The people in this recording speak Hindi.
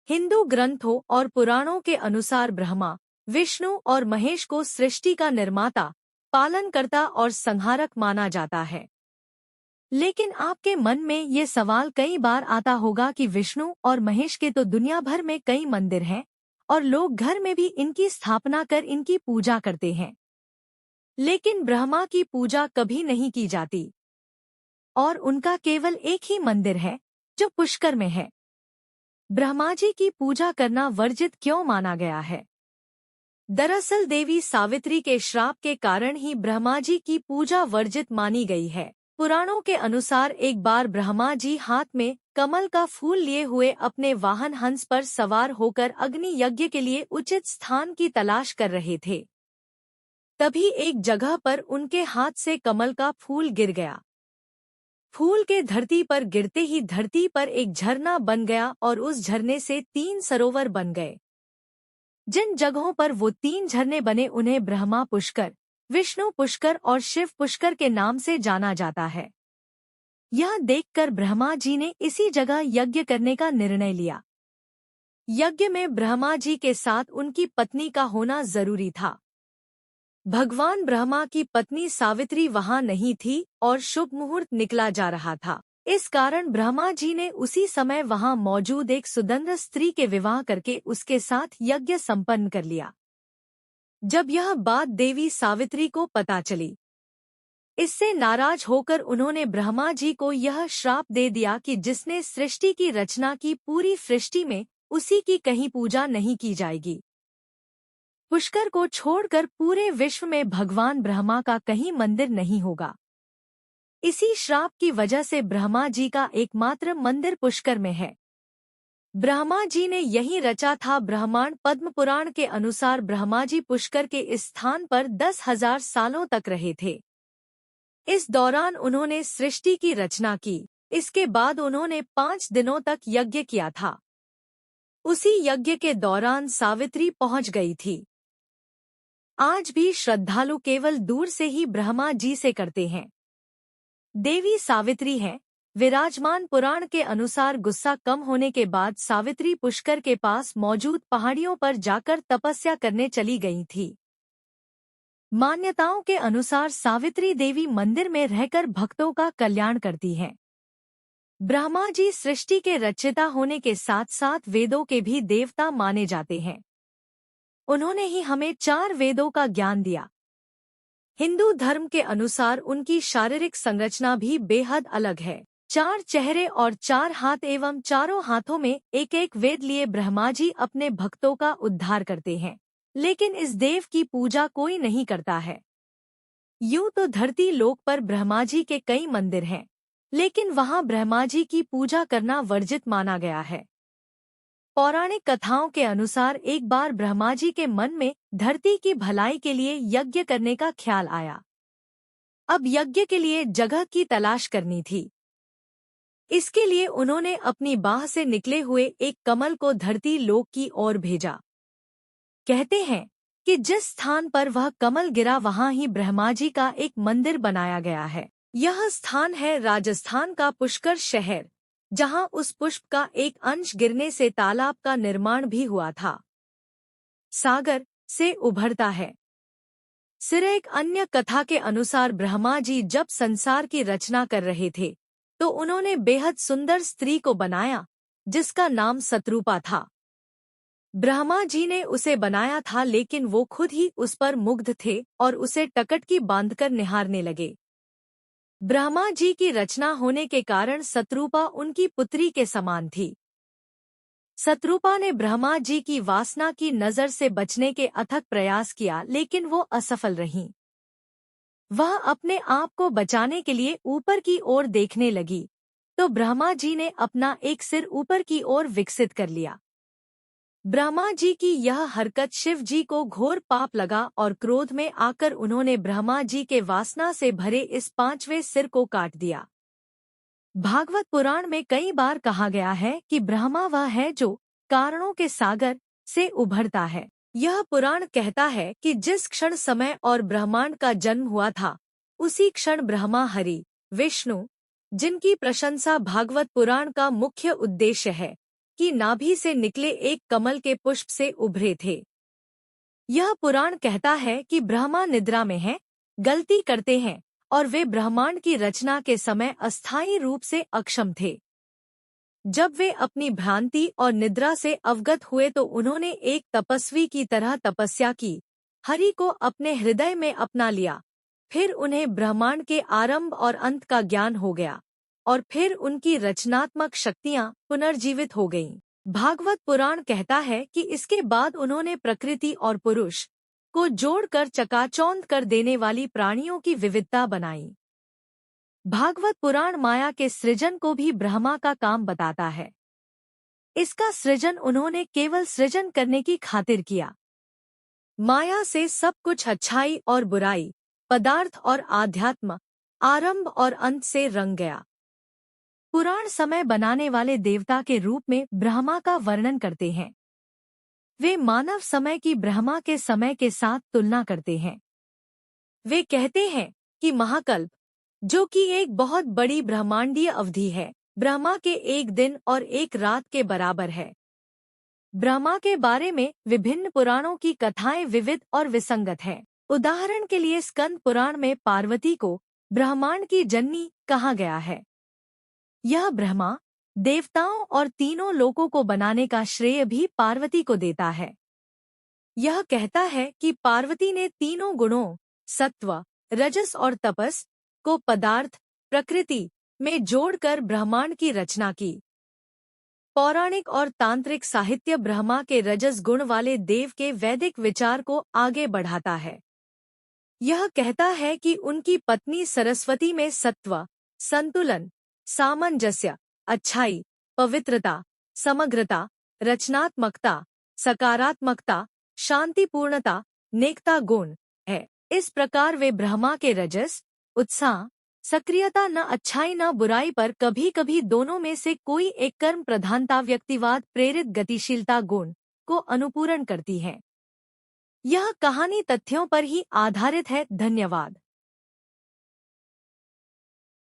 हिंदू ग्रंथों और पुराणों के अनुसार ब्रह्मा, विष्णु और महेश को सृष्टि का निर्माता, पालनकर्ता और संहारक माना जाता है। लेकिन आपके मन में ये सवाल कई बार आता होगा कि विष्णु और महेश के तो दुनिया भर में कई मंदिर हैं और लोग घर में भी इनकी स्थापना कर इनकी पूजा करते हैं। लेकिन ब्रह्मा की पूजा कभी नहीं की जाती और उनका केवल एक ही मंदिर है जो पुष्कर में है। ब्रह्मा जी की पूजा करना वर्जित क्यों माना गया है? दरअसल देवी सावित्री के श्राप के कारण ही ब्रह्मा जी की पूजा वर्जित मानी गई है। पुराणों के अनुसार एक बार ब्रह्मा जी हाथ में कमल का फूल लिए हुए अपने वाहन हंस पर सवार होकर अग्नि यज्ञ के लिए उचित स्थान की तलाश कर रहे थे। तभी एक जगह पर उनके हाथ से कमल का फूल गिर गया। फूल के धरती पर गिरते ही धरती पर एक झरना बन गया और उस झरने से 3 सरोवर बन गए। जिन जगहों पर वो 3 झरने बने उन्हें ब्रह्मा पुष्कर, विष्णु पुष्कर और शिव पुष्कर के नाम से जाना जाता है। यह देखकर ब्रह्मा जी ने इसी जगह यज्ञ करने का निर्णय लिया। यज्ञ में ब्रह्मा जी के साथ उनकी पत्नी का होना जरूरी था। भगवान ब्रह्मा की पत्नी सावित्री वहां नहीं थी और शुभ मुहूर्त निकला जा रहा था। इस कारण ब्रह्मा जी ने उसी समय वहां मौजूद एक सुंदर स्त्री के विवाह करके उसके साथ यज्ञ संपन्न कर लिया। जब यह बात देवी सावित्री को पता चली, इससे नाराज होकर उन्होंने ब्रह्मा जी को यह श्राप दे दिया कि जिसने सृष्टि की रचना की पूरी सृष्टि में उसी की कहीं पूजा नहीं की जाएगी। पुष्कर को छोड़कर पूरे विश्व में भगवान ब्रह्मा का कहीं मंदिर नहीं होगा। इसी श्राप की वजह से ब्रह्मा जी का एकमात्र मंदिर पुष्कर में है। ब्रह्मा जी ने यही रचा था ब्रह्मांड। पद्म पुराण के अनुसार ब्रह्मा जी पुष्कर के इस स्थान पर 10,000 सालों तक रहे थे। इस दौरान उन्होंने सृष्टि की रचना की। इसके बाद उन्होंने 5 दिनों तक यज्ञ किया था। उसी यज्ञ के दौरान सावित्री पहुंच गई थी। आज भी श्रद्धालु केवल दूर से ही ब्रह्मा जी से करते हैं। देवी सावित्री है विराजमान। पुराण के अनुसार गुस्सा कम होने के बाद सावित्री पुष्कर के पास मौजूद पहाड़ियों पर जाकर तपस्या करने चली गई थी। मान्यताओं के अनुसार सावित्री देवी मंदिर में रहकर भक्तों का कल्याण करती हैं। ब्रह्मा जी सृष्टि के रचयिता होने के साथ साथ वेदों के भी देवता माने जाते हैं। उन्होंने ही हमें 4 वेदों का ज्ञान दिया। हिंदू धर्म के अनुसार उनकी शारीरिक संरचना भी बेहद अलग है। 4 चेहरे और 4 हाथ एवं चारों हाथों में एक एक वेद लिए ब्रह्मा जी अपने भक्तों का उद्धार करते हैं। लेकिन इस देव की पूजा कोई नहीं करता है। यूं तो धरती लोक पर ब्रह्मा जी के कई मंदिर हैं, लेकिन वहां ब्रह्मा जी की पूजा करना वर्जित माना गया है। पौराणिक कथाओं के अनुसार एक बार ब्रह्मा जी के मन में धरती की भलाई के लिए यज्ञ करने का ख्याल आया। अब यज्ञ के लिए जगह की तलाश करनी थी। इसके लिए उन्होंने अपनी बाह से निकले हुए एक कमल को धरती लोक की ओर भेजा। कहते हैं कि जिस स्थान पर वह कमल गिरा वहां ही ब्रह्मा जी का एक मंदिर बनाया गया है। यह स्थान है राजस्थान का पुष्कर शहर, जहां उस पुष्प का एक अंश गिरने से तालाब का निर्माण भी हुआ था। सागर से उभरता है। सिर एक अन्य कथा के अनुसार ब्रह्मा जी जब संसार की रचना कर रहे थे तो उन्होंने बेहद सुंदर स्त्री को बनाया जिसका नाम शत्रुपा था। ब्रह्मा जी ने उसे बनाया था लेकिन वो खुद ही उस पर मुग्ध थे और उसे टकटकी बांधकर निहारने लगे। ब्रह्मा जी की रचना होने के कारण शत्रुपा उनकी पुत्री के समान थी। शत्रुपा ने ब्रह्मा जी की वासना की नजर से बचने के अथक प्रयास किया लेकिन वो असफल रहीं। वह अपने आप को बचाने के लिए ऊपर की ओर देखने लगी तो ब्रह्मा जी ने अपना एक सिर ऊपर की ओर विकसित कर लिया। ब्रह्मा जी की यह हरकत शिव जी को घोर पाप लगा और क्रोध में आकर उन्होंने ब्रह्मा जी के वासना से भरे इस 5वें सिर को काट दिया। भागवत पुराण में कई बार कहा गया है कि ब्रह्मा वह है जो कारणों के सागर से उभरता है। यह पुराण कहता है कि जिस क्षण समय और ब्रह्मांड का जन्म हुआ था उसी क्षण ब्रह्मा हरि विष्णु, जिनकी प्रशंसा भागवत पुराण का मुख्य उद्देश्य है, कि नाभि से निकले एक कमल के पुष्प से उभरे थे। यह पुराण कहता है कि ब्रह्मा निद्रा में हैं, गलती करते हैं और वे ब्रह्मांड की रचना के समय अस्थायी रूप से अक्षम थे। जब वे अपनी भ्रांति और निद्रा से अवगत हुए तो उन्होंने एक तपस्वी की तरह तपस्या की, हरि को अपने हृदय में अपना लिया। फिर उन्हें ब्रह्मांड के आरंभ और अंत का ज्ञान हो गया और फिर उनकी रचनात्मक शक्तियां पुनर्जीवित हो गईं। भागवत पुराण कहता है कि इसके बाद उन्होंने प्रकृति और पुरुष को जोड़कर चकाचौंध कर देने वाली प्राणियों की विविधता बनाई। भागवत पुराण माया के सृजन को भी ब्रह्मा का काम बताता है। इसका सृजन उन्होंने केवल सृजन करने की खातिर किया। माया से सब कुछ अच्छाई और बुराई, पदार्थ और आध्यात्म, आरंभ और अंत से रंग गया। पुराण समय बनाने वाले देवता के रूप में ब्रह्मा का वर्णन करते हैं। वे मानव समय की ब्रह्मा के समय के साथ तुलना करते हैं। वे कहते हैं कि महाकल्प, जो कि एक बहुत बड़ी ब्रह्मांडीय अवधि है, ब्रह्मा के एक दिन और एक रात के बराबर है। ब्रह्मा के बारे में विभिन्न पुराणों की कथाएं विविध और विसंगत हैं। उदाहरण के लिए स्कंद पुराण में पार्वती को ब्रह्मांड की जननी कहा गया है। यह ब्रह्मा, देवताओं और तीनों लोकों को बनाने का श्रेय भी पार्वती को देता है। यह कहता है कि पार्वती ने तीनों गुणों सत्व, रजस और तपस को पदार्थ, प्रकृति में जोड़कर ब्रह्मांड की रचना की। पौराणिक और तांत्रिक साहित्य ब्रह्मा के रजस गुण वाले देव के वैदिक विचार को आगे बढ़ाता है। यह कहता है कि उनकी पत्नी सरस्वती में सत्व, संतुलन, सामंजस्य, अच्छाई, पवित्रता, समग्रता, रचनात्मकता, सकारात्मकता, शांतिपूर्णता, नेकता गुण है। इस प्रकार वे ब्रह्मा के रजस, उत्साह, सक्रियता, न अच्छाई न बुराई पर कभी कभी दोनों में से कोई एक कर्म प्रधानता, व्यक्तिवाद प्रेरित गतिशीलता गुण को अनुपूरण करती है। यह कहानी तथ्यों पर ही आधारित है। धन्यवाद।